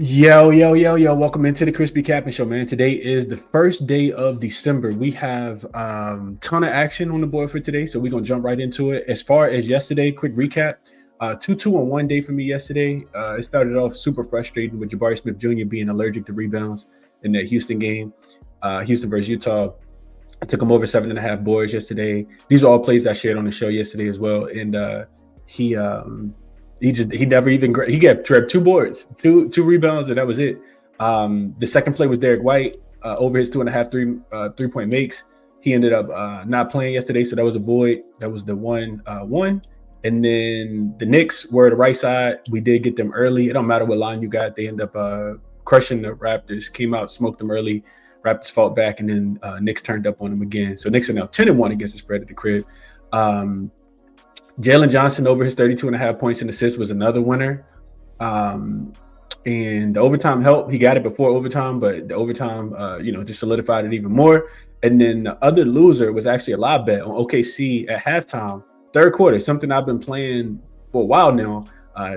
Yo. Welcome into the ChrisBeCappinn Show, man. Today is the first day of December. We have ton of action on the board for today, so we're going to jump right into it. As far as yesterday, quick recap. 2-2 on one day for me yesterday. It started off super frustrating with Jabari Smith Jr. being allergic to rebounds in that Houston game, Houston versus Utah. I took him over 7.5 boards yesterday. These are all plays I shared on the show yesterday as well, and he never even he got grabbed 2 rebounds, and that was it. The second play was Derek White over his 2.5 3-point makes. He ended up not playing yesterday, so that was a void. That was the one. And then the Knicks were the right side. We did get them early. It don't matter what line you got. They end up crushing the Raptors. Came out, smoked them early. Raptors fought back, and then Knicks turned up on them again. So Knicks are now 10-1 against the spread at the crib. Jalen Johnson over his 32.5 points and assists was another winner. And the overtime helped. He got it before overtime, but the overtime, just solidified it even more. And then the other loser was actually a live bet on OKC at halftime, third quarter, something I've been playing for a while now.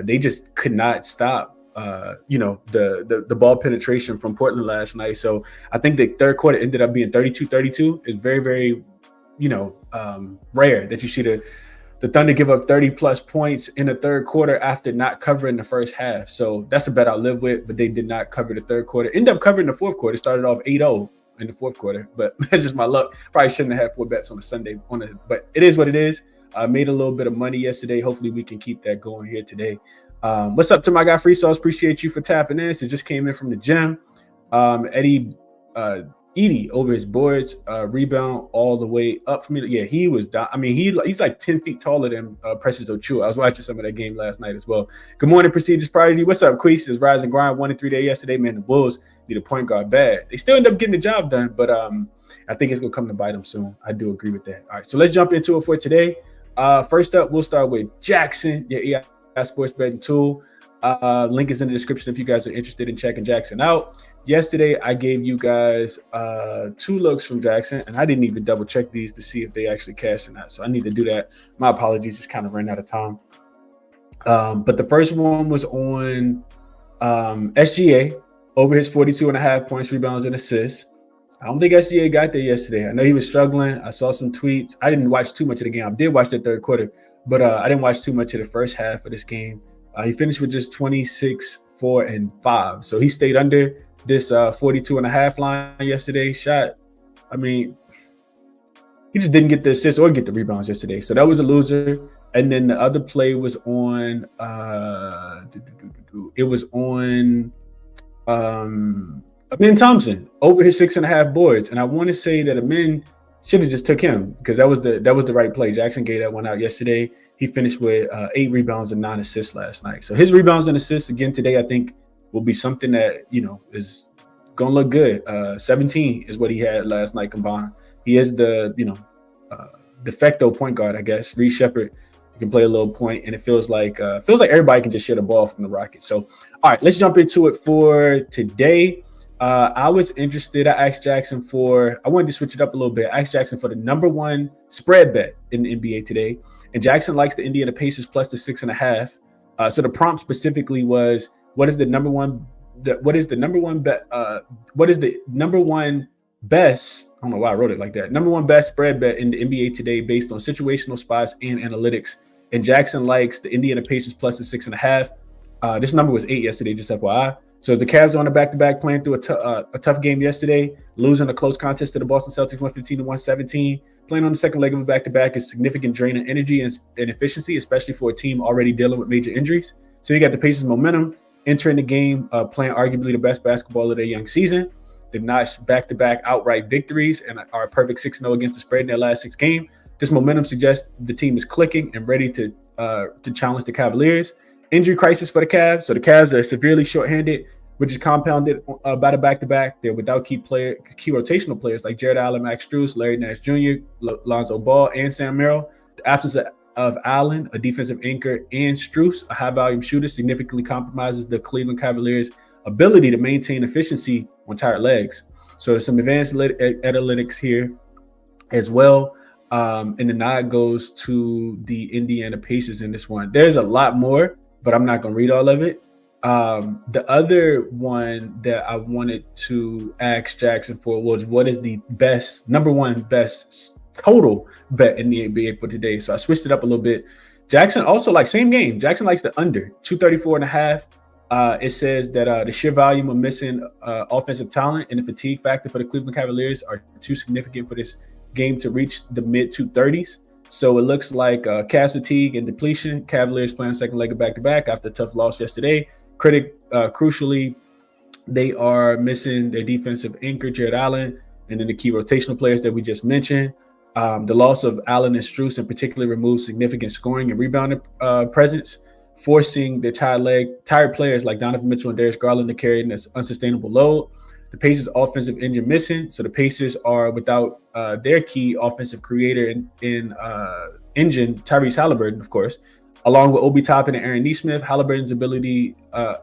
They just could not stop, the ball penetration from Portland last night. So I think the third quarter ended up being 32-32. It's very, very, rare that you see the Thunder give up 30-plus points in the third quarter after not covering the first half. So that's a bet I'll live with, but they did not cover the third quarter. Ended up covering the fourth quarter. Started off 8-0 in the fourth quarter, but that's just my luck. Probably shouldn't have had 4 bets on a Sunday, but it is what it is. I made a little bit of money yesterday. Hopefully we can keep that going here today. What's up to my guy Free Sauce? Appreciate you for tapping in. So just came in from the gym. Edie over his boards, rebound all the way up from me. Yeah, he was down. I mean, he's like 10 feet taller than Precious Ochoa. I was watching some of that game last night as well. Good morning, Prestigious Prodigy. What's up, Queese? Is Rise and Grind 1-3 day yesterday. Man, the Bulls need a point guard bad. They still end up getting the job done, but I think it's going to come to bite them soon. I do agree with that. All right, so let's jump into it for today. First up, we'll start with Jackson, your EI Sports Betting tool. Link is in the description if you guys are interested in checking Jackson out. Yesterday, I gave you guys 2 looks from Jackson, and I didn't even double check these to see if they actually cashed or not. So I need to do that. My apologies, just kind of ran out of time. But the first one was on SGA over his 42.5 points, rebounds, and assists. I don't think SGA got there yesterday. I know he was struggling. I saw some tweets. I didn't watch too much of the game. I did watch the third quarter, but I didn't watch too much of the first half of this game. He finished with just 26, 4, and 5. So he stayed under this 42.5 line yesterday. Shot. I mean, he just didn't get the assists or get the rebounds yesterday. So that was a loser. And then the other play was on Amin Thompson over his 6.5 boards. And I want to say that Amin should have just took him because that was the right play. Jackson gave that one out yesterday. He finished with 8 rebounds and 9 assists last night. So his rebounds and assists again today, I think, will be something that, is going to look good. 17 is what he had last night combined. He is the, de facto point guard, I guess. Reed Shepherd can play a little point, and it feels like everybody can just share the ball from the Rockets. So, all right, let's jump into it for today. I was interested. I asked Jackson I wanted to switch it up a little bit. I asked Jackson for the number 1 spread bet in the NBA today. And Jackson likes the Indiana Pacers plus the 6.5. So the prompt specifically was, what is the number one best? I don't know why I wrote it like that. Number 1 best spread bet in the NBA today based on situational spots and analytics. And Jackson likes the Indiana Pacers plus the 6.5. This number was 8 yesterday, just FYI. So as the Cavs on a back-to-back playing through a tough game yesterday, losing a close contest to the Boston Celtics 115-117, playing on the second leg of a back-to-back is significant drain of energy and efficiency, especially for a team already dealing with major injuries. So you got the Pacers momentum entering the game, playing arguably the best basketball of their young season. They've notched back-to-back outright victories and are a perfect 6-0 against the spread in their last 6 games. This momentum suggests the team is clicking and ready to challenge the Cavaliers. Injury crisis for the Cavs. So the Cavs are severely shorthanded, which is compounded by the back-to-back. They're without key rotational players like Jared Allen, Max Strus, Larry Nance Jr., Lonzo Ball, and Sam Merrill. The absence of Allen, a defensive anchor, and Strus, a high-volume shooter, significantly compromises the Cleveland Cavaliers' ability to maintain efficiency on tired legs. So there's some advanced analytics here as well. And the nod goes to the Indiana Pacers in this one. There's a lot more, but I'm not going to read all of it. The other one that I wanted to ask Jackson for was, what is the number one best total bet in the NBA for today? So I switched it up a little bit. Jackson also, like, same game. Jackson likes the under 234.5. It says that the sheer volume of missing offensive talent and the fatigue factor for the Cleveland Cavaliers are too significant for this game to reach the mid 230s. So it looks like Cavs fatigue and depletion. Cavaliers playing second leg of back-to-back after a tough loss yesterday. Crucially, they are missing their defensive anchor, Jared Allen, and then the key rotational players that we just mentioned. The loss of Allen and Strus in particular removes significant scoring and rebounding presence, forcing the tired players like Donovan Mitchell and Darius Garland to carry this unsustainable load. The Pacers' offensive engine missing, so the Pacers are without their key offensive creator in engine, Tyrese Halliburton, of course, along with Obi Toppin and Aaron Nesmith. Halliburton's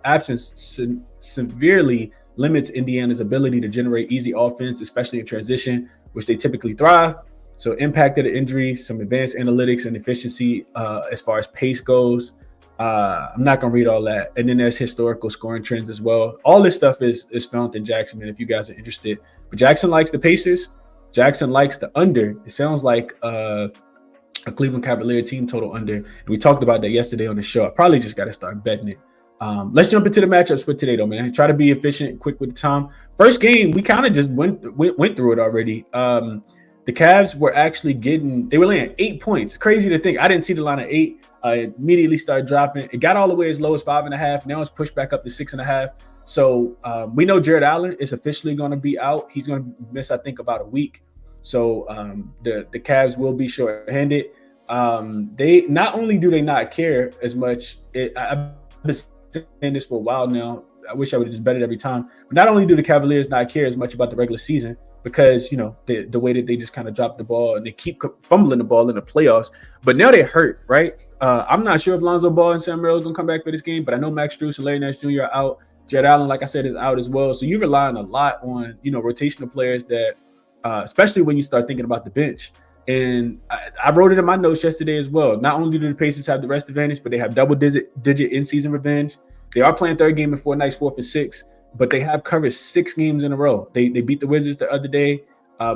absence severely limits Indiana's ability to generate easy offense, especially in transition, which they typically thrive. So impact of the injury, some advanced analytics and efficiency as far as pace goes. I'm not going to read all that. And then there's historical scoring trends as well. All this stuff is found in Jackson, man, if you guys are interested. But Jackson likes the Pacers. Jackson likes the under. It sounds like a Cleveland Cavalier team total under. And we talked about that yesterday on the show. I probably just got to start betting it. Let's jump into the matchups for today, though, man. Try to be efficient and quick with the time. First game, we kind of just went through it already. The Cavs were actually they were laying 8 points. It's crazy to think. I didn't see the line of 8. It immediately started dropping. It got all the way as low as 5.5. Now it's pushed back up to 6.5. So we know Jared Allen is officially going to be out. He's going to miss, I think, about a week. So the Cavs will be short-handed. They not only do they not care as much. I've been saying this for a while now. I wish I would have just bet it every time. But not only do the Cavaliers not care as much about the regular season, because, you know, the way that they just kind of drop the ball and they keep fumbling the ball in the playoffs, but now they're hurt, right? I'm not sure if Lonzo Ball and Sam Merrill are going to come back for this game, but I know Max Strus and Larry Nance Jr. are out. Jared Allen, like I said, is out as well. So you're relying a lot on, you know, rotational players that, especially when you start thinking about the bench. And I wrote it in my notes yesterday as well. Not only do the Pacers have the rest advantage, but they have double-digit in-season revenge. They are playing third game in 4 nights, 4th and 6th. But they have covered 6 games in a row. They beat the Wizards the other day.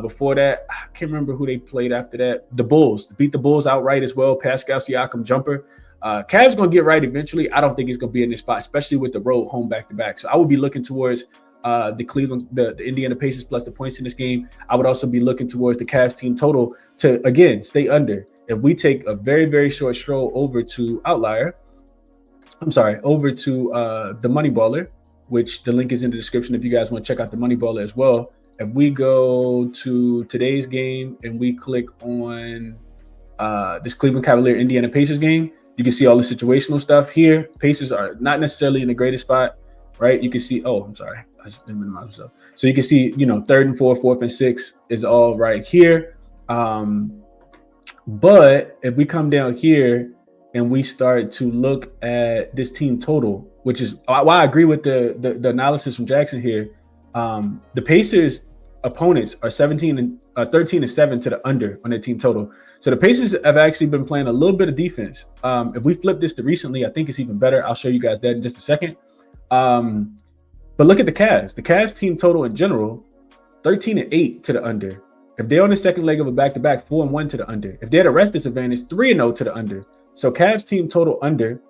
Before that, I can't remember who they played after that. The Bulls. Beat the Bulls outright as well. Pascal Siakam jumper. Cavs going to get right eventually. I don't think he's going to be in this spot, especially with the road home back-to-back. So I would be looking towards the Indiana Pacers plus the points in this game. I would also be looking towards the Cavs team total to, again, stay under. If we take a very, very short stroll over to the Money Baller, which the link is in the description if you guys want to check out the Money Baller as well. If we go to today's game and we click on this Cleveland Cavalier Indiana Pacers game, you can see all the situational stuff here. Pacers are not necessarily in a greatest spot, right? You can see, I just didn't minimize myself. So you can see, you know, 3rd and 4th, 4th and 6th is all right here. But if we come down here and we start to look at this team total, which is why I agree with the analysis from Jackson here. The Pacers opponents are 13 and 7 to the under on their team total. So the Pacers have actually been playing a little bit of defense. If we flip this to recently, I think it's even better. I'll show you guys that in just a second. But look at the Cavs. The Cavs team total in general, 13 and 8 to the under. If they're on the second leg of a back-to-back, 4 and 1 to the under. If they're at a rest disadvantage, 3 and 0 to the under. So Cavs team total under.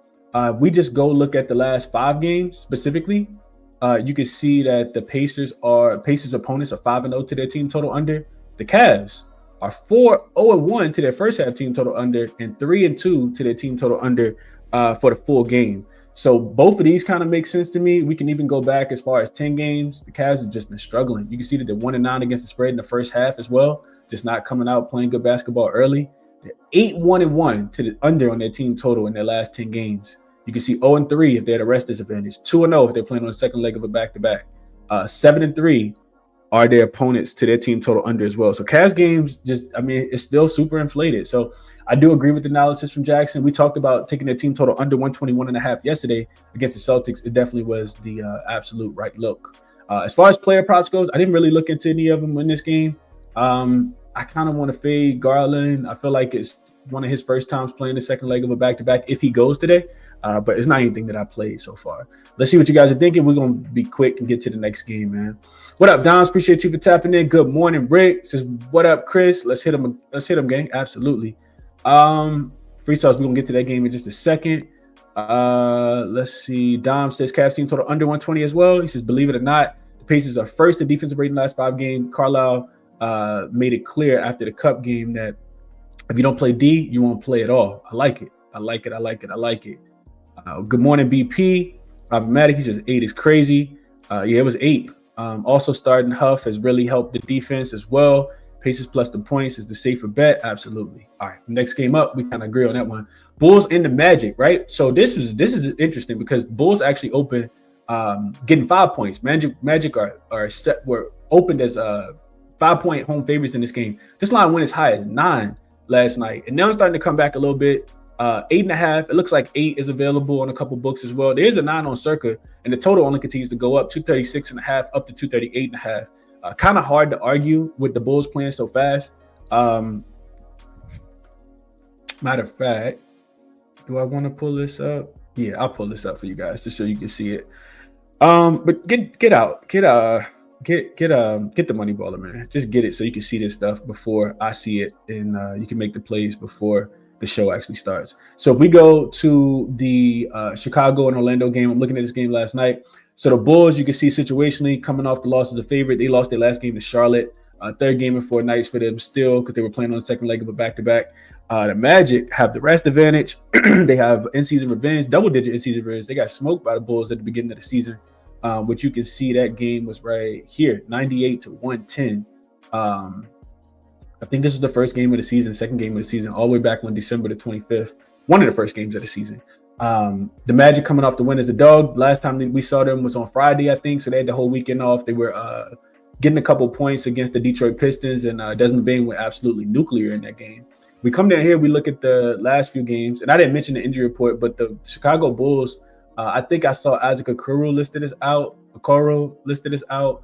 We just go look at the last 5 games specifically. You can see that the Pacers opponents are 5 and 0 to their team total under. The Cavs are 0 and 1 to their first half team total under, and 3 and 2 to their team total under for the full game. So both of these kind of make sense to me. We can even go back as far as 10 games. The Cavs have just been struggling. You can see that they're 1 and 9 against the spread in the first half as well, just not coming out playing good basketball early. They're 8-1-1 to the under on their team total in their last 10 games. You can see 0 and 3 if they're at a rest disadvantage, 2 and 0 if they're playing on the second leg of a back-to-back. 7 and 3 are their opponents to their team total under as well. So Cavs games it's still super inflated. So I do agree with the analysis from Jackson. We talked about taking their team total under 121.5 yesterday against the Celtics. It definitely was the absolute right look. As far as player props goes, I didn't really look into any of them in this game. I kind of want to fade Garland. I feel like it's one of his first times playing the second leg of a back-to-back if he goes today. but it's not anything that I played so far. Let's see what you guys are thinking. We're going to be quick and get to the next game, man. What up, Dom? Appreciate you for tapping in. Good morning, Rick. Says, what up, Chris? Let's hit him. Let's hit him, gang. Absolutely. Free toss. We're going to get to that game in just a second. Let's see. Dom says Cavs team total under 120 as well. He says, believe it or not, the Pacers are first in defensive rating last 5 games. Carlisle made it clear after the Cup game that if you don't play D, you won't play at all. I like it. I like it. I like it. I like it. Good morning, BP. Problematic. He says 8 is crazy. Yeah, it was 8. Also starting Huff has really helped the defense as well. Pacers plus the points is the safer bet. Absolutely. All right. Next game up, we kind of agree on that one. Bulls and the Magic, right? So this is interesting because Bulls actually open getting 5 points. Magic were opened as 5-point home favorites in this game. This line went as high as 9 last night, and now it's starting to come back a little bit. 8.5. It looks like 8 is available on a couple books as well. There's a 9 on Circa, and the total only continues to go up 236.5 up to 238.5. Kind of hard to argue with the Bulls playing so fast. Matter of fact, do I want to pull this up? Yeah, I'll pull this up for you guys just so you can see it. But get the money baller, man. Just get it so you can see this stuff before I see it, and you can make the plays before the show actually starts. So if we go to the Chicago and Orlando game, I'm looking at this game last night. So the Bulls, you can see situationally coming off the loss as a favorite. They lost their last game to Charlotte. Third game in 4 nights for them still because they were playing on the second leg of a back-to-back. The Magic have the rest advantage. They have in-season revenge, double-digit in-season revenge. They got smoked by the Bulls at the beginning of the season, which you can see that game was right here, 98-110. I think this was the first game of the season, second game of the season, all the way back on December the 25th. One of the first games of the season. The Magic coming off the win as a dog. Last time we saw them was on Friday, I think. So they had the whole weekend off. They were getting a couple points against the Detroit Pistons, and Desmond Bane went absolutely nuclear in that game. We come down here, we look at the last few games, and I didn't mention the injury report, but the Chicago Bulls, I think I saw Isaac Okoro listed as out.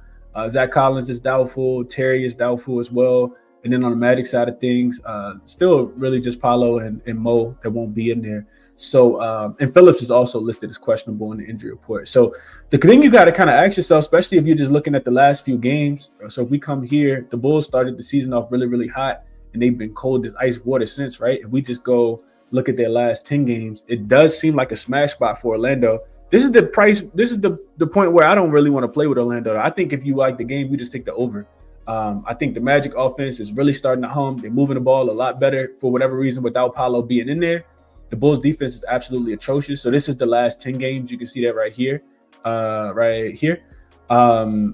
Zach Collins is doubtful. Terry is doubtful as well. And then on the Magic side of things, still really just Paolo and Mo that won't be in there. So, and Phillips is also listed as questionable in the injury report. So the thing you got to kind of ask yourself, especially if you're just looking at the last few games. So if we come here, the Bulls started the season off really, really hot, and they've been cold as ice water since, right? If we just go look at their last 10 games, it does seem like a smash spot for Orlando. This is the price. This is the point where I don't really want to play with Orlando. I think if you like the game, you just take the over. I think the Magic offense is really starting to hum. They're moving the ball a lot better for whatever reason without Paolo being in there. The Bulls defense is absolutely atrocious. So this is the last 10 games. You can see that right here.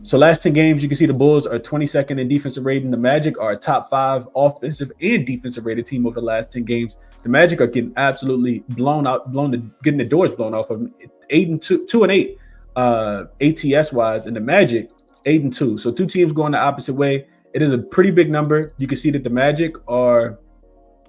So last 10 games, you can see the Bulls are 22nd in defensive rating. The Magic are a top 5 offensive and defensive rated team over the last 10 games. The Magic are getting absolutely getting the doors blown off of them. 2-8 ATS wise, and the Magic 8-2. So 2 teams going the opposite way. It is a pretty big number. You can see that the Magic are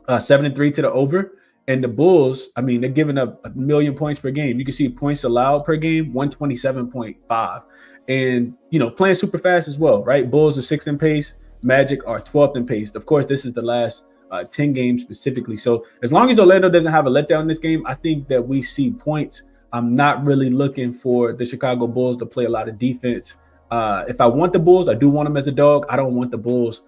7-3 to the over, and the Bulls, I mean, they're giving up 1 million points per game. You can see points allowed per game, 127.5, and playing super fast as well, right? Bulls are 6th in pace. Magic are 12th in pace. Of course, this is the last 10 games specifically. So as long as Orlando doesn't have a letdown in this game, I think that we see points. I'm not really looking for the Chicago Bulls to play a lot of defense. If I want the Bulls, I do want them as a dog. I don't want the Bulls.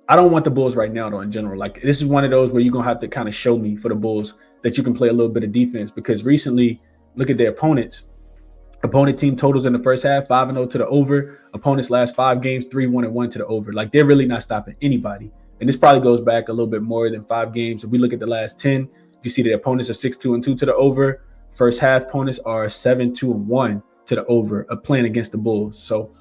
I don't want the Bulls right now, though, in general. Like, this is one of those where you're going to have to kind of show me for the Bulls that you can play a little bit of defense, because recently, look at their opponents. Opponent team totals in the first half, 5-0 to the over. Opponents last 5 games, 3-1-1 to the over. Like, they're really not stopping anybody. And this probably goes back a little bit more than 5 games. If we look at the last 10, you see the opponents are 6-2-2 to the over. First half opponents are 7-2-1 to the over, playing against the Bulls. So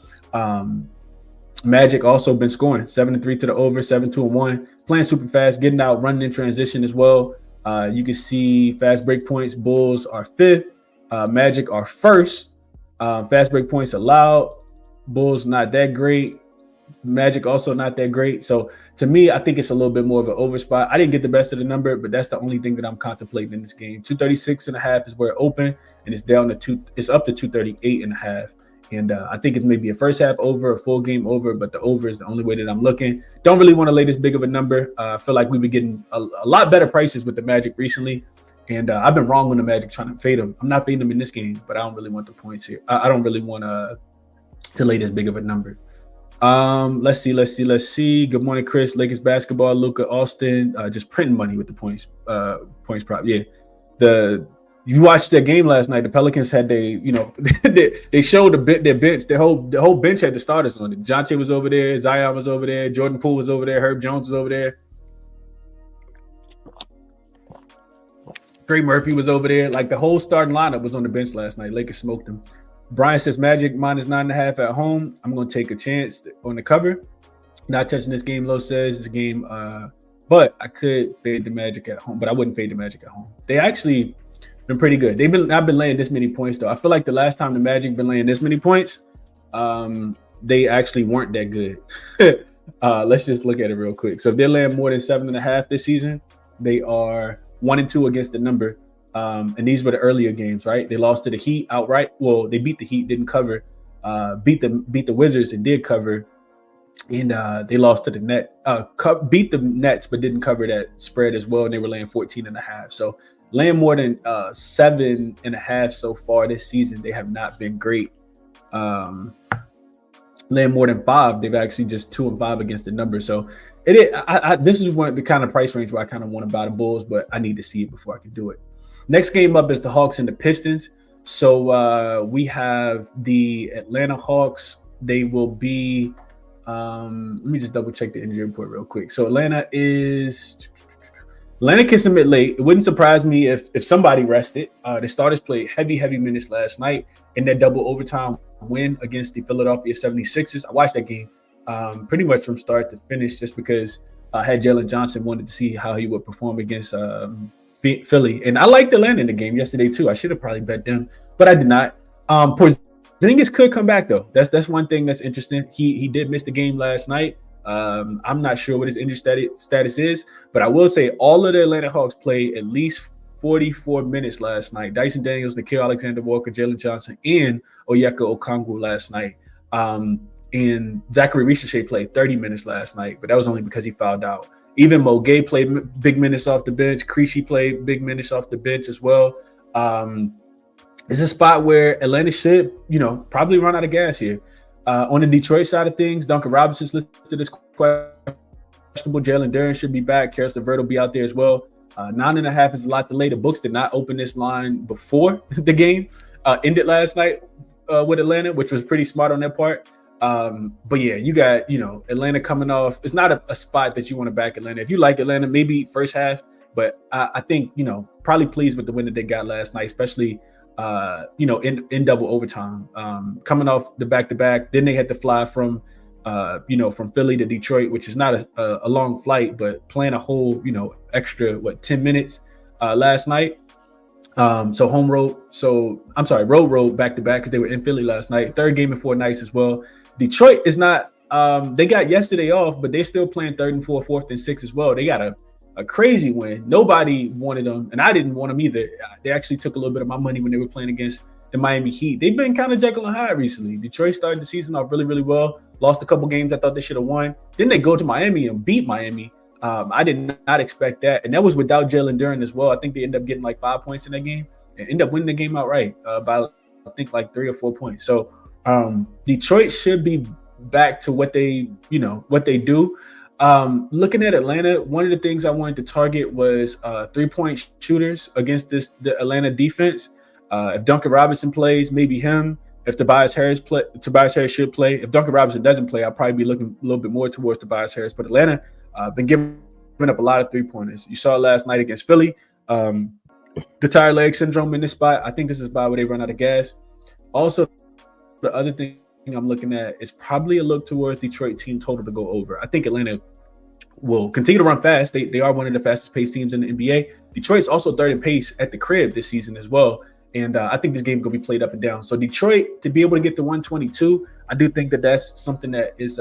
Magic also been scoring 7-3 to the over, 7-2-1, playing super fast, getting out, running in transition as well. You can see fast break points. Bulls are 5th. Magic are 1st. Fast break points allowed. Bulls not that great. Magic also not that great. So to me, I think it's a little bit more of an over spot. I didn't get the best of the number, but that's the only thing that I'm contemplating in this game. 236.5 is where it opened, and it's down to it's up to 238.5. And I think it's maybe a first half over, a full game over, but the over is the only way that I'm looking. Don't really want to lay this big of a number. I feel like we've been getting a lot better prices with the Magic recently. And I've been wrong on the Magic trying to fade them. I'm not fading them in this game, but I don't really want the points here. I don't really want to lay this big of a number. Let's see. Good morning, Chris. Lakers basketball, Luka, Austin, just printing money with the points prop. Yeah. You watched their game last night. The Pelicans had they showed their bench. Their whole bench had the starters on it. DeJounte was over there, Zion was over there, Jordan Poole was over there, Herb Jones was over there. Trey Murphy was over there. Like the whole starting lineup was on the bench last night. Lakers smoked them. Brian says Magic -9.5 at home. I'm going to take a chance on the cover. Not touching this game. Low says it's a game, but I could fade the Magic at home, but I wouldn't fade the Magic at home. They actually been pretty good. I've been laying this many points though. I feel like the last time the Magic been laying this many points, they actually weren't that good. Let's just look at it real quick. So if they're laying more than 7.5 this season, they are 1-2 against the number. And these were the earlier games, right? They lost to the Heat outright. Well, they beat the Heat, didn't cover. Beat the Wizards and did cover. And they lost to the Nets. Beat the Nets, but didn't cover that spread as well. And they were laying 14.5. So laying more than 7.5 so far this season, they have not been great. Laying more than 5, they've actually just 2-5 against the number. So this is one of the kind of price range where I kind of want to buy the Bulls, but I need to see it before I can do it. Next game up is the Hawks and the Pistons. So we have the Atlanta Hawks. They will be let me just double check the injury report real quick. So Atlanta can submit late. It wouldn't surprise me if somebody rested. The starters played heavy minutes last night in that double overtime win against the Philadelphia 76ers. I watched that game pretty much from start to finish just because I had Jalen Johnson, wanted to see how he would perform against Philly. And I liked Atlanta in the game yesterday too. I should have probably bet them, but I did not. Porzingis could come back though. That's one thing that's interesting. He did miss the game last night. I'm not sure what his injury status is, but I will say all of the Atlanta Hawks played at least 44 minutes last night. Dyson Daniels, Nickeil Alexander-Walker, Jalen Johnson, and Onyeka Okongwu last night. And Zachary Ricochet played 30 minutes last night, but that was only because he fouled out. Even Mo Gay played big minutes off the bench. Creasy played big minutes off the bench as well. It's a spot where Atlanta should, probably run out of gas here. On the Detroit side of things, Duncan Robinson's listed as questionable. Jalen Duren should be back. Karis LeVert will be out there as well. 9.5 is a lot to lay. The books did not open this line before the game ended last night with Atlanta, which was pretty smart on their part. But yeah, you got, Atlanta coming off. It's not a spot that you want to back Atlanta. If you like Atlanta, maybe first half, but I think, probably pleased with the win that they got last night, especially, in double overtime, coming off the back-to-back. Then they had to fly from Philly to Detroit, which is not a long flight, but playing a whole, extra, 10 minutes last night. Road back-to-back because they were in Philly last night. Third game in 4 nights as well. Detroit is not, they got yesterday off, but they're still playing 3rd and 4th, 4th and 6th as well. They got a crazy win. Nobody wanted them, and I didn't want them either. They actually took a little bit of my money when they were playing against the Miami Heat. They've been kind of Jekyll and Hyde recently. Detroit started the season off really, really well. Lost a couple games I thought they should have won. Then they go to Miami and beat Miami. I did not expect that. And that was without Jalen Duren as well. I think they ended up getting 5 points in that game and ended up winning the game outright by, I think, 3 or 4 points. So Detroit should be back to what they do. Looking at Atlanta, one of the things I wanted to target was 3-point shooters against the Atlanta defense. If Duncan Robinson plays, maybe him. If Tobias Harris should play. If Duncan Robinson doesn't play, I'll probably be looking a little bit more towards Tobias Harris. But Atlanta been giving up a lot of 3-pointers. You saw it last night against Philly. The tired leg syndrome in this spot. I think this is a spot where they run out of gas. Also, the other thing I'm looking at is probably a look towards Detroit team total to go over. I think Atlanta will continue to run fast. They are one of the fastest paced teams in the NBA. Detroit's also 3rd in pace at the crib this season as well. And I think this game is going to be played up and down. So Detroit, to be able to get to 122, I do think that that's something that is,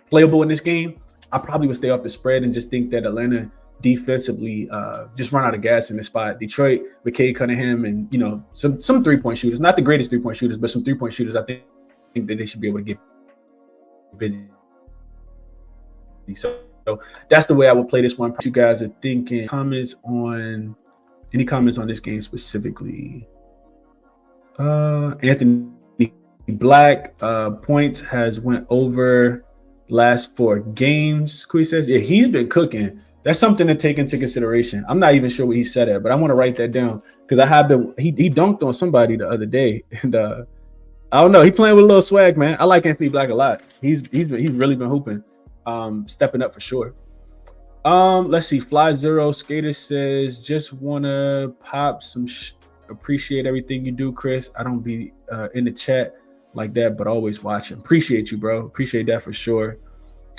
playable in this game. I probably would stay off the spread and just think that Atlanta defensively just run out of gas in this spot. Detroit with Cade Cunningham and, some 3-point shooters, not the greatest 3-point shooters, but some 3-point shooters, I think that they should be able to get busy. So that's the way I would play this one. You guys are thinking. Any comments on this game specifically? Anthony Black points has went over last 4 games. Kui says, yeah, he's been cooking. That's something to take into consideration. I'm not even sure what he said at, but I want to write that down because I have been. He dunked on somebody the other day, and I don't know. He playing with a little swag, man. I like Anthony Black a lot. He's really been hooping, stepping up for sure. Let's see. Fly Zero Skater says, just wanna pop some. Appreciate everything you do, Chris. I don't be in the chat like that, but always watching. Appreciate you, bro. Appreciate that for sure.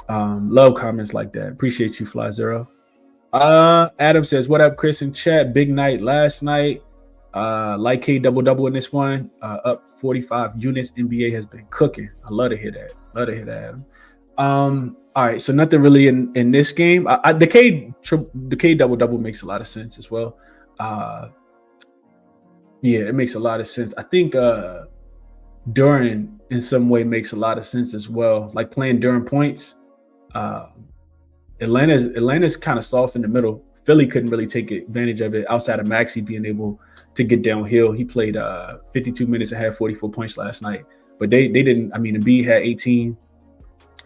Love comments like that. Appreciate you, Fly Zero. Adam says, what up, Chris in chat? Big night last night. Like K double in this one. Up 45 units. NBA has been cooking. I love to hear that. Adam. All right, so nothing really in this game. The K double makes a lot of sense as well. Yeah, it makes a lot of sense. I think Duran in some way makes a lot of sense as well. Like playing Duran points. Atlanta's kind of soft in the middle. Philly couldn't really take advantage of it outside of Maxey being able to get downhill. He played 52 minutes and had 44 points last night, but they didn't. I mean, Embiid had 18.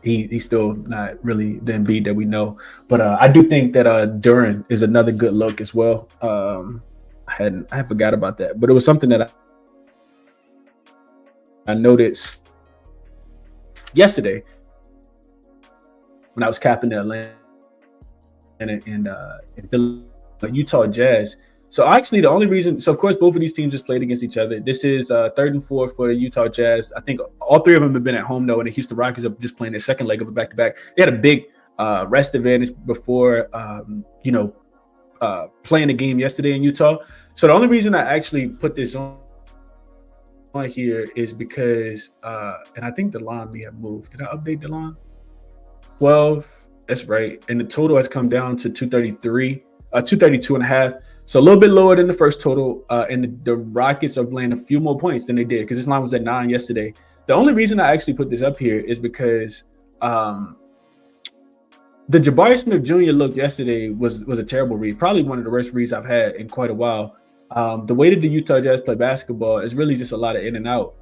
He's still not really the Embiid that we know, but I do think that Duran is another good look as well. I forgot about that, but it was something that I noticed yesterday when I was capping the Atlanta and the Utah Jazz. So actually the only reason, so of course both of these teams just played against each other. This is 3rd and 4 for the Utah Jazz. I think all 3 of them have been at home though, and the Houston Rockets are just playing their second leg of a back-to-back. They had a big rest advantage before, playing the game yesterday in Utah. So the only reason I actually put this on here is because, and I think the line may have moved. Did I update the line? 12, that's right. And the total has come down to 232 and a half. So a little bit lower than the first total. And the Rockets are playing a few more points than they did because this line was at 9 yesterday. The only reason I actually put this up here is because the Jabari Smith Jr. look yesterday was a terrible read. Probably one of the worst reads I've had in quite a while. The way that the Utah Jazz play basketball is really just a lot of in and out.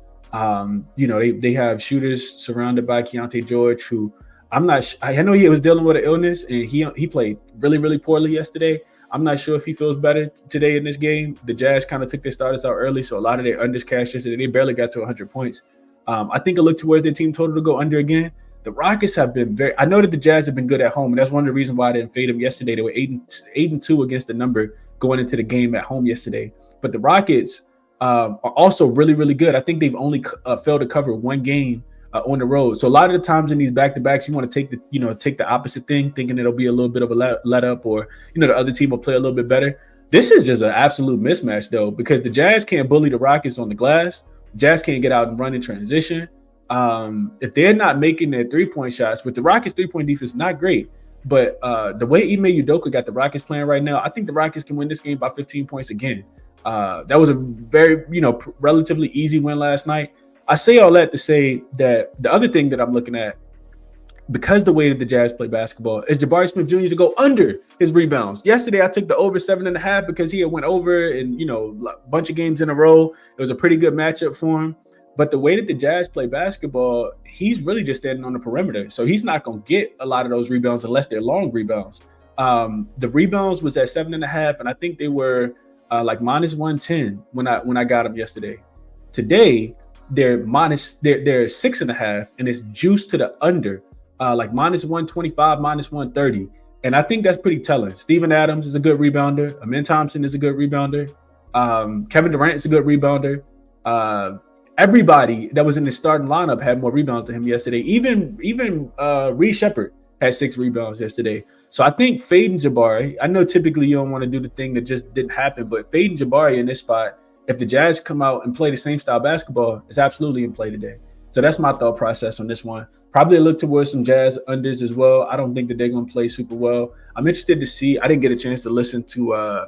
They have shooters surrounded by Keontae George, who I'm not. I know he was dealing with an illness, and he played really, really poorly yesterday. I'm not sure if he feels better today in this game. The Jazz kind of took their starters out early, so a lot of their unders cashed yesterday. They barely got to 100 points. I think it looked towards their team total to go under again. The Rockets have been I know that the Jazz have been good at home, and that's one of the reasons why I didn't fade them yesterday. They were 8-2 against the number going into the game at home yesterday. But the Rockets are also really, really good. I think they've only failed to cover 1 game on the road. So a lot of the times in these back-to-backs, you want to take the opposite thing, thinking it'll be a little bit of a let up, or the other team will play a little bit better. This is just an absolute mismatch though, because the Jazz can't bully the Rockets on the glass. Jazz can't get out and run in transition. If they're not making their 3-point shots, with the Rockets 3-point defense not great, but the way Ime Udoka got the Rockets playing right now, I think the Rockets can win this game by 15 points again. That was a very relatively easy win last night. I say all that to say that the other thing that I'm looking at, because the way that the Jazz play basketball, is Jabari Smith Jr. to go under his rebounds. Yesterday, I took the over 7.5 because he had went over in a bunch of games in a row. It was a pretty good matchup for him. But the way that the Jazz play basketball, he's really just standing on the perimeter. So he's not going to get a lot of those rebounds unless they're long rebounds. The rebounds was at 7.5, and I think they were like minus 110 when I got them yesterday. Today, they're 6.5, and it's juiced to the under, like minus 125, minus 130. And I think that's pretty telling. Steven Adams is a good rebounder. Amin Thompson is a good rebounder. Kevin Durant is a good rebounder. Everybody that was in the starting lineup had more rebounds than him yesterday. Even Reed Shepherd had 6 rebounds yesterday. So I think fading Jabari, I know typically you don't want to do the thing that just didn't happen, but fading Jabari in this spot, if the Jazz come out and play the same style basketball, it's absolutely in play today. So that's my thought process on this one. Probably look towards some Jazz unders as well. I don't think that they're going to play super well. I'm interested to see. I didn't get a chance to listen to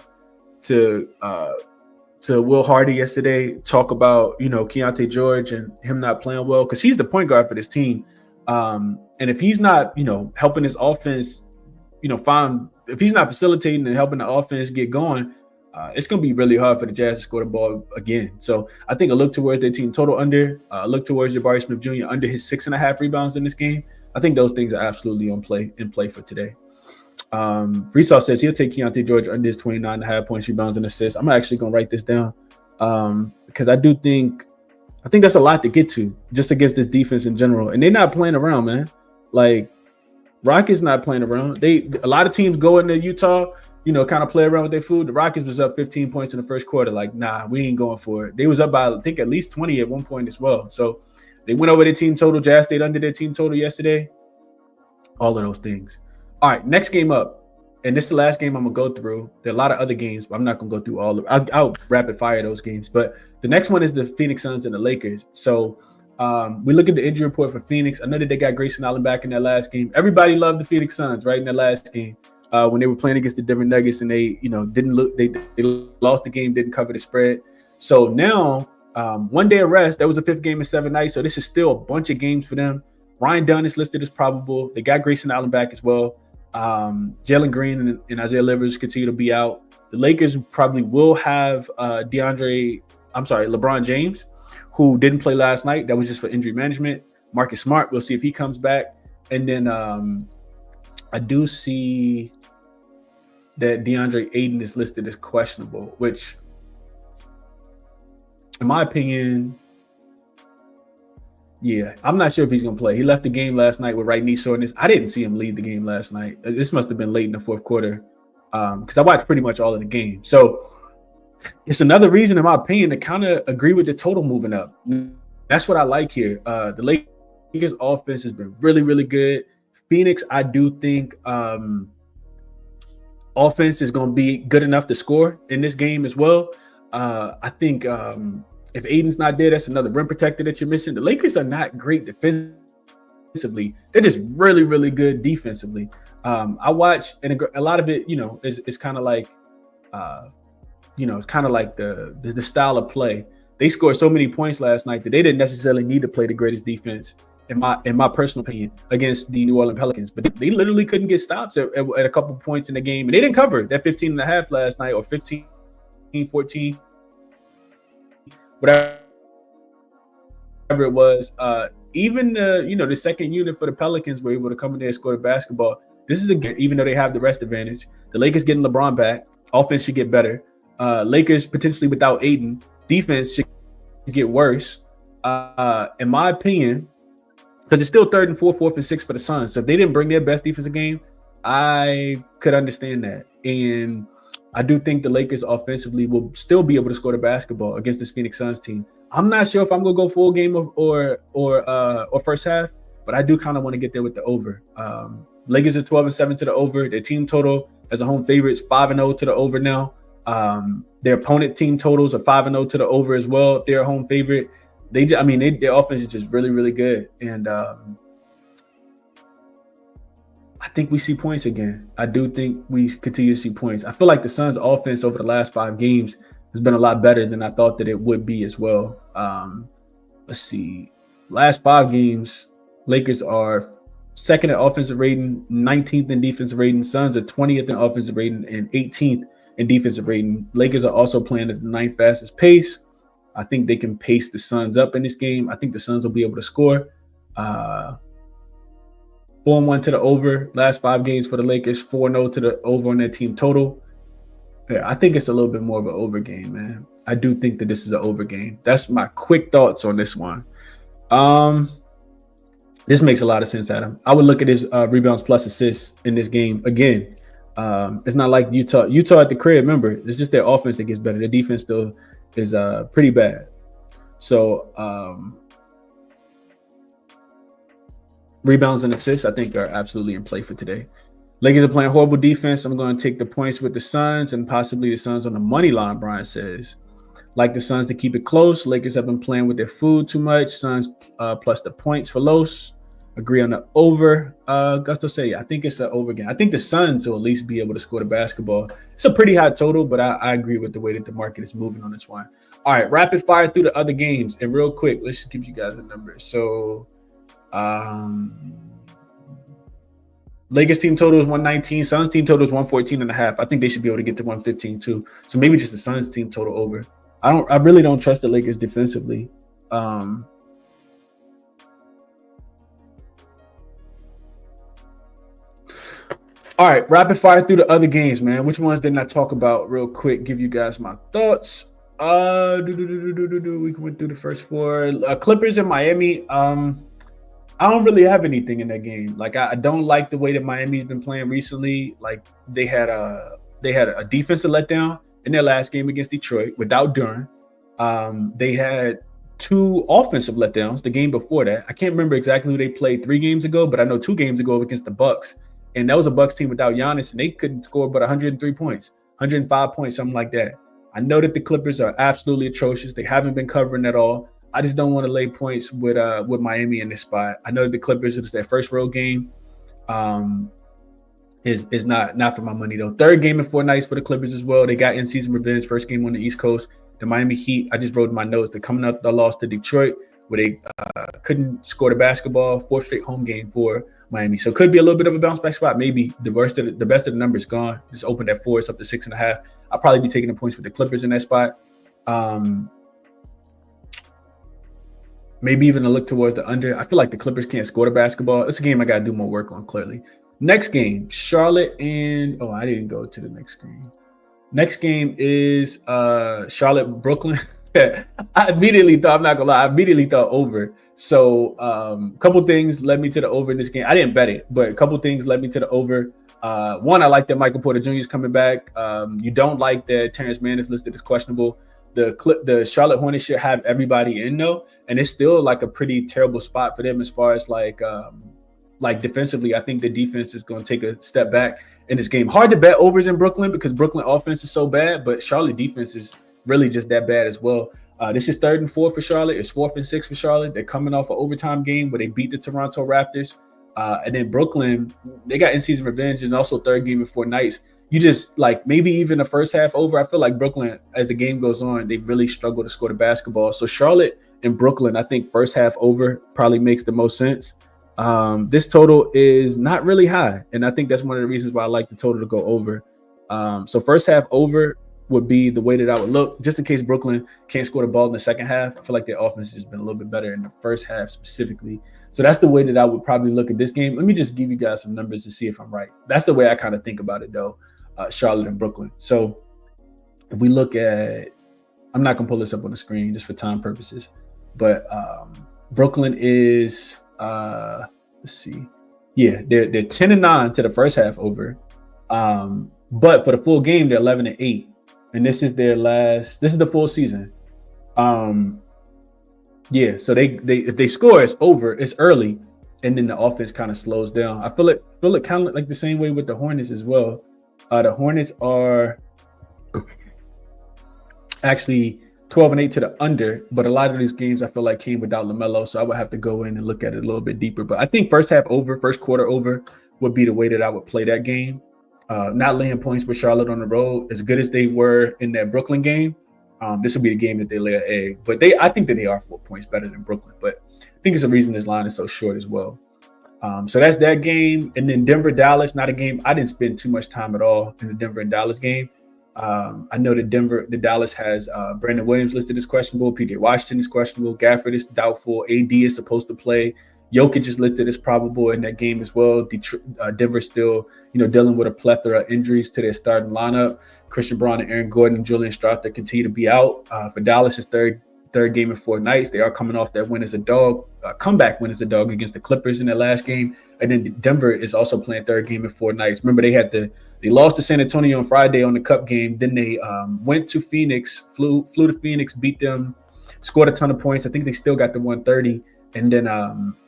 Will Hardy yesterday talk about Keontae George and him not playing well, because he's the point guard for this team. And if he's not helping his offense find if he's not facilitating and helping the offense get going, it's going to be really hard for the Jazz to score the ball again. So I think a look towards their team total under, look towards Jabari Smith Jr. under his 6.5 rebounds in this game. I think those things are absolutely in play for today. Resaw says he'll take Keontae George under his 29.5 points, rebounds, and assists. I'm actually going to write this down because I think that's a lot to get to just against this defense in general. And they're not playing around, man. Like, Rockets not playing around. A lot of teams go into Utah, kind of play around with their food. The Rockets was up 15 points in the first quarter. Like, nah, we ain't going for it. They was up by, I think, at least 20 at one point as well. So they went over their team total. Jazz stayed under their team total yesterday. All of those things. All right, next game up. And this is the last game I'm going to go through. There are a lot of other games, but I'm not going to go through all of them. I'll rapid fire those games. But the next one is the Phoenix Suns and the Lakers. So we look at the injury report for Phoenix. I know that they got Grayson Allen back in that last game. Everybody loved the Phoenix Suns, right, in that last game when they were playing against the Denver Nuggets and they, didn't look. They lost the game, didn't cover the spread. So now 1 day of rest. That was the 5th game in 7 nights. So this is still a bunch of games for them. Ryan Dunn is listed as probable. They got Grayson Allen back as well. Jalen Green and Isaiah Livers continue to be out. The Lakers probably will have LeBron James, who didn't play last night. That was just for injury management. Marcus Smart, we'll see if he comes back. And then I do see that DeAndre Ayton is listed as questionable, which, in my opinion, yeah, I'm not sure if he's going to play. He left the game last night with right knee soreness. I didn't see him lead the game last night. This must have been late in the fourth quarter because I watched pretty much all of the game. So it's another reason, in my opinion, to kind of agree with the total moving up. That's what I like here. The Lakers offense has been really, really good. Phoenix, I do think offense is going to be good enough to score in this game as well. I think if Aiden's not there, that's another rim protector that you're missing. The Lakers are not great defensively. They're just really, really good defensively. I watch, and a lot of it, is kind of like, it's kind of like the style of play. They scored so many points last night that they didn't necessarily need to play the greatest defense, in my personal opinion, against the New Orleans Pelicans. But they literally couldn't get stops at a couple points in the game. And they didn't cover that 15.5 last night, or 15, 14. Whatever it was, even the second unit for the Pelicans were able to come in there and score the basketball. This is even though they have the rest advantage. The Lakers getting LeBron back. Offense should get better. Lakers potentially without Aiden. Defense should get worse. In my opinion, because it's still 3rd and 4th and 6th for the Suns. So if they didn't bring their best defensive game, I could understand that. And I do think the Lakers offensively will still be able to score the basketball against this Phoenix Suns team. I'm not sure if I'm gonna go full game or first half, but I do kind of want to get there with the over. Lakers are 12-7 to the over. Their team total as a home favorite is 5-0 to the over now. Their opponent team totals are 5-0 to the over as well. If they're a home favorite, their offense is just really, really good. And I think we see points again. I do think we continue to see points. I feel like the Suns' offense over the last 5 games has been a lot better than I thought that it would be as well. Let's see. Last 5 games, Lakers are 2nd in offensive rating, 19th in defensive rating. Suns are 20th in offensive rating and 18th in defensive rating. Lakers are also playing at the 9th fastest pace. I think they can pace the Suns up in this game. I think the Suns will be able to score. 4-1 to the over. Last 5 games for the Lakers, 4-0 to the over on their team total. Yeah, I think it's a little bit more of an over game, man. I do think that this is an over game. That's my quick thoughts on this one. This makes a lot of sense, Adam. I would look at his rebounds plus assists in this game. Again, it's not like Utah at the crib. Remember, it's just their offense that gets better. Their defense still is pretty bad. So rebounds and assists, I think, are absolutely in play for today. Lakers are playing horrible defense. I'm going to take the points with the Suns and possibly the Suns on the money line, Brian says. Like the Suns to keep it close. Lakers have been playing with their food too much. Suns plus the points for Los. Agree on the over. Gusto say, I think it's an over game. I think the Suns will at least be able to score the basketball. It's a pretty high total, but I agree with the way that the market is moving on this one. All right, rapid fire through the other games. And real quick, let's just give you guys a number. So, Lakers team total is 119. Suns team total is 114.5. I think they should be able to get to 115 too. So maybe just the Suns team total over. I really don't trust the Lakers defensively. All right, rapid fire through the other games, man. Which ones didn't I talk about real quick? Give you guys my thoughts. We went through the first four. Clippers in Miami. I don't really have anything in that game. Like I don't like the way that Miami's been playing recently. Like they had a defensive letdown in their last game against Detroit without Durant. They had 2 offensive letdowns the game before that. I can't remember exactly who they played 3 games ago, but I know 2 games ago against the Bucks. And that was a Bucks team without Giannis, and they couldn't score but 103 points, 105 points, something like that. I know that the Clippers are absolutely atrocious. They haven't been covering at all. I just don't want to lay points with Miami in this spot. I know that the Clippers, it's their first road game. Is not for my money though. Third game in 4 nights for the Clippers as well. They got in-season revenge. First game on the East Coast. The Miami Heat. I just wrote in my notes. They're coming up the loss to Detroit, where they couldn't score the basketball. 4th straight home game for Miami. So it could be a little bit of a bounce back spot. Maybe the best of the numbers gone. Just opened at 4. It's up to 6.5. I'll probably be taking the points with the Clippers in that spot. Maybe even a look towards the under. I feel like the Clippers can't score the basketball. It's a game I got to do more work on, clearly. Next game, Charlotte and – I didn't go to the next screen. Next game is Charlotte, Brooklyn. I immediately thought over. So a couple things led me to the over in this game. I didn't bet it, but a couple things led me to the over. One, I like that Michael Porter Jr. is coming back. You don't like that Terrence Mann is listed as questionable. The Charlotte Hornets should have everybody in though, and it's still like a pretty terrible spot for them as far as like defensively. I think the defense is going to take a step back in this game. Hard to bet overs in Brooklyn because Brooklyn offense is so bad, but Charlotte defense is really just that bad as well. This is 3rd and 4 for Charlotte. It's 4th and 6 for Charlotte. They're coming off an overtime game where they beat the Toronto Raptors. And then Brooklyn, they got in-season revenge and also 3rd game in 4 nights. You just like maybe even the first half over. I feel like Brooklyn, as the game goes on, they really struggle to score the basketball. So Charlotte and Brooklyn, I think first half over probably makes the most sense. This total is not really high, and I think that's one of the reasons why I like the total to go over. So first half over would be the way that I would look, just in case Brooklyn can't score the ball in the second half. I feel like their offense has been a little bit better in the first half specifically. So that's the way that I would probably look at this game. Let me just give you guys some numbers to see if I'm right. That's the way I kind of think about it though. Charlotte and Brooklyn. So if we look at, I'm not gonna pull this up on the screen just for time purposes, but Brooklyn is let's see, yeah, they're 10-9 to the first half over, but for the full game they're 11-8, and this is the full season. Yeah, so they if they score, it's over, it's early, and then the offense kind of slows down. I feel it kind of like the same way with the Hornets as well. The Hornets are actually 12-8 to the under, but a lot of these games I feel like came without LaMelo, so I would have to go in and look at it a little bit deeper. But I think first half over, first quarter over would be the way that I would play that game. Not laying points with Charlotte on the road, as good as they were in that Brooklyn game. This will be the game that they lay an egg, but I think that they are 4 points better than Brooklyn. But I think it's the reason this line is so short as well. So that's that game. And then Denver-Dallas, not a game. I didn't spend too much time at all in the Denver and Dallas game. I know that Dallas has Brandon Williams listed as questionable. PJ Washington is questionable. Gafford is doubtful. AD is supposed to play. Jokic is listed as probable in that game as well. Denver still, dealing with a plethora of injuries to their starting lineup. Christian Braun and Aaron Gordon and Julian Strouth that continue to be out. For Dallas' third game in 4 nights. They are coming off that win as a dog, comeback win as a dog against the Clippers in their last game. And then Denver is also playing 3rd game in 4 nights. Remember, they lost to San Antonio on Friday on the Cup game. Then they went to Phoenix, flew to Phoenix, beat them, scored a ton of points. I think they still got the 130. And then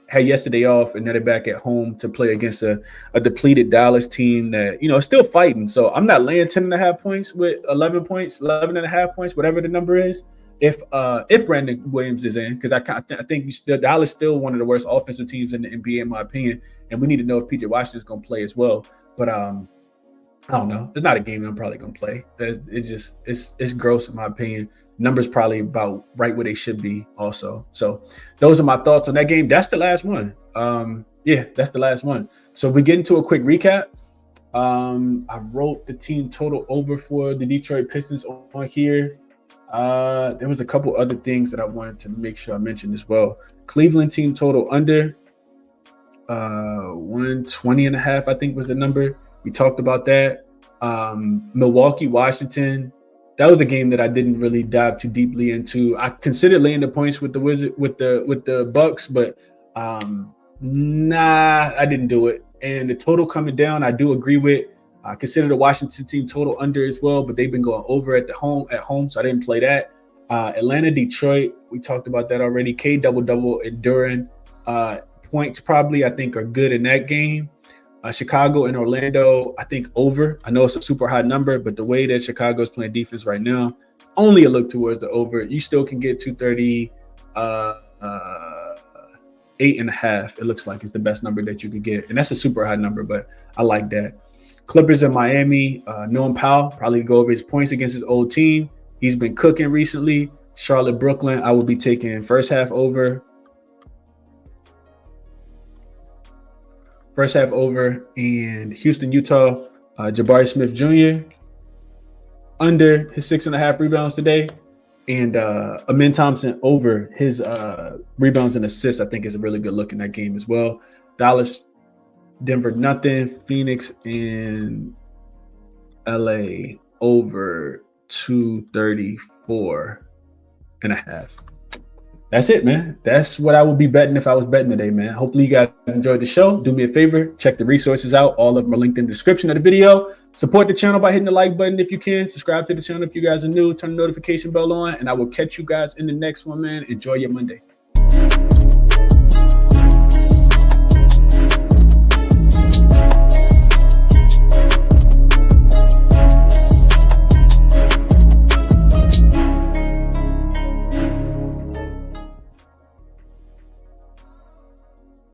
had yesterday off, and then they're back at home to play against a depleted Dallas team that, is still fighting. So I'm not laying 10.5 points with 11 points, 11.5 points, whatever the number is. If Brandon Williams is in, because I think Dallas still one of the worst offensive teams in the NBA in my opinion, and we need to know if PJ Washington is going to play as well. But I don't know. It's not a game that I'm probably going to play. It's gross in my opinion. Numbers probably about right where they should be also. So those are my thoughts on that game. That's the last one. Yeah, that's the last one. So we get into a quick recap. I wrote the team total over for the Detroit Pistons on here. There was a couple other things that I wanted to make sure I mentioned as well. Cleveland team total under 120.5, I think was the number. We talked about that. Milwaukee, Washington. That was a game that I didn't really dive too deeply into. I considered laying the points with the Bucks, but nah, I didn't do it. And the total coming down, I do agree with. I consider the Washington team total under as well, but they've been going over at home, so I didn't play that. Atlanta, Detroit, we talked about that already. K double enduring. Points probably I think are good in that game. Chicago and Orlando, I think over. I know it's a super high number, but the way that Chicago's playing defense right now, only a look towards the over. You still can get 230, 8.5. It looks like it's the best number that you could get, and that's a super high number, but I like that. Clippers in Miami, Norman Powell probably go over his points against his old team. He's been cooking recently. Charlotte, Brooklyn, I will be taking first half over. First half over. And Houston, Utah, Jabari Smith Jr. under his 6.5 rebounds today. And Amin Thompson over his rebounds and assists, I think is a really good look in that game as well. Dallas, Denver, nothing. Phoenix and LA over 234.5. That's it, man. That's what I would be betting if I was betting today, man. Hopefully you guys enjoyed the show. Do me a favor, check the resources out. All of them are linked in the description of the video. Support the channel by hitting the like button if you can. Subscribe to the channel if you guys are new. Turn the notification bell on, and I will catch you guys in the next one, man. Enjoy your Monday.